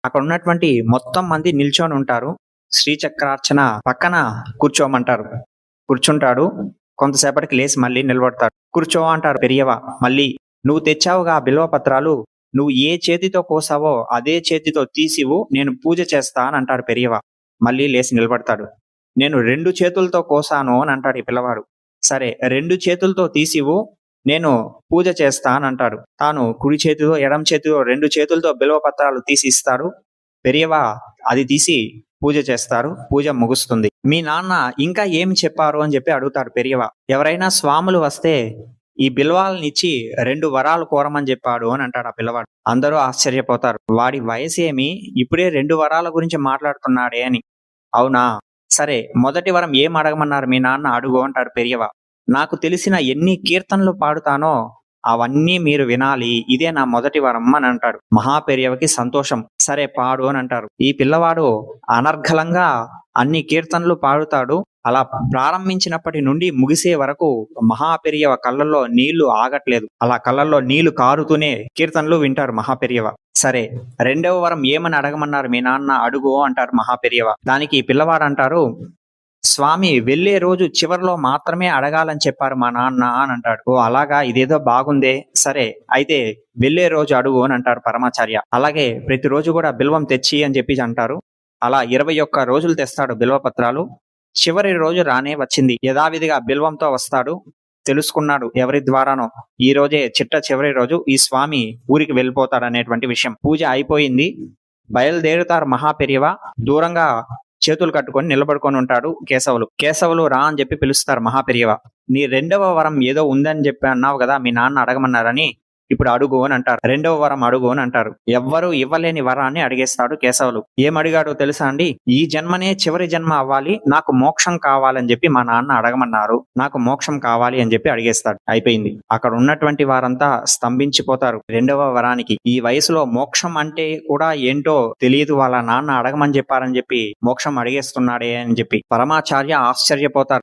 అక్కడ ఉన్నటువంటి మొత్తం మంది నిల్చొని ఉంటారు. శ్రీచక్రార్చన పక్కన కూర్చోమంటారు. కూర్చుంటాడు. కొంతసేపటికి లేచి మళ్ళీ నిలబడతాడు. కూర్చో అంటారు పెరియవ. మళ్ళీ నువ్వు తెచ్చావుగా బిల్వ పత్రాలు, నువ్వు ఏ చేతితో కోసావో అదే చేతితో తీసివు, నేను పూజ చేస్తా అని అంటాడు పెరియవ. మళ్ళీ లేచి నిలబడతాడు. నేను 2 చేతులతో కోసాను అని అంటాడు ఈ పిల్లవాడు. సరే 2 చేతులతో తీసివు, నేను పూజ చేస్తా అని అంటాడు. తాను కుడి చేతితో ఎడమ చేతితో 2 చేతులతో బిల్వ పత్రాలు తీసి ఇస్తాడు. పెరియవ అది తీసి పూజ చేస్తారు. పూజ ముగుస్తుంది. మీ నాన్న ఇంకా ఏమి చెప్పారు అని చెప్పి అడుగుతాడు పెరియవ. ఎవరైనా స్వాములు వస్తే ఈ బిల్వాలను ఇచ్చి 2 వరాలు కోరమని చెప్పాడు అని అంటాడు ఆ పిల్లవాడు. అందరూ ఆశ్చర్యపోతారు. వాడి వయసు ఏమి, ఇప్పుడే 2 వరాల గురించి మాట్లాడుతున్నాడే అని. అవునా, సరే మొదటి వరం ఏం అడగమన్నారు మీ నాన్న, అడుగు అంటాడు పెరియవ. నాకు తెలిసిన ఎన్ని కీర్తనలు పాడుతానో అవన్నీ మీరు వినాలి, ఇదే నా మొదటి వరం అని అంటాడు. మహాపెరియవకి సంతోషం. సరే పాడు అని అంటారు. ఈ పిల్లవాడు అనర్ఘలంగా అన్ని కీర్తనలు పాడుతాడు. అలా ప్రారంభించినప్పటి నుండి ముగిసే వరకు మహాపెరియవ కళ్ళల్లో నీళ్లు ఆగట్లేదు. అలా కళ్ళల్లో నీళ్లు కారుతూనే కీర్తనలు వింటారు మహాపెరియవ. సరే 2వ వరం ఏమని అడగమన్నారు మీ నాన్న, అడుగు అంటారు మహాపెరియవ. దానికి ఈ పిల్లవాడు అంటారు, స్వామి వెళ్లే రోజు చివరిలో మాత్రమే అడగాలని చెప్పారు మా నాన్న అని అంటాడు. ఓ అలాగా, ఇదేదో బాగుందే, సరే అయితే వెళ్లే రోజు అడుగు అని అంటారు పరమాచార్య. అలాగే ప్రతిరోజు కూడా బిల్వం తెచ్చి అని చెప్పి అంటారు. అలా 21 రోజులు తెస్తాడు బిల్వ పత్రాలు. చివరి రోజు రానే వచ్చింది. యథావిధిగా బిల్వంతో వస్తాడు. తెలుసుకున్నాడు ఎవరి ద్వారానో ఈ రోజే చివరి రోజు ఈ స్వామి ఊరికి వెళ్ళిపోతాడు అనేటువంటి విషయం. పూజ అయిపోయింది. బయలుదేరుతారు మహాపెరియవ. దూరంగా చేతులు కట్టుకొని నిలబడుకొని ఉంటాడు కేశవులు. కేశవులు రా అని చెప్పి పిలుస్తారు మహాపెరియవ. నీ 2వ వరం ఏదో ఉందని చెప్పి అన్నావు కదా, మీ నాన్న అడగమన్నారని, ఇప్పుడు అడుగు అని అంటారు. 2వ వరం అడుగు అని అంటారు. ఎవ్వరూ ఇవ్వలేని వరాన్ని అడిగేస్తాడు కేశవులు. ఏమడిగాడో తెలుసా అండి? ఈ జన్మనే చివరి జన్మ అవ్వాలి, నాకు మోక్షం కావాలని చెప్పి మా నాన్న అడగమన్నారు, నాకు మోక్షం కావాలి అని చెప్పి అడిగేస్తాడు. అయిపోయింది. అక్కడ ఉన్నటువంటి వారంతా స్తంభించిపోతారు 2వ వరానికి. ఈ వయసులో మోక్షం అంటే కూడా ఏంటో తెలియదు, వాళ్ళ నాన్న అడగమని చెప్పారని చెప్పి మోక్షం అడిగేస్తున్నాడే అని చెప్పి పరమాచార్య ఆశ్చర్యపోతారు.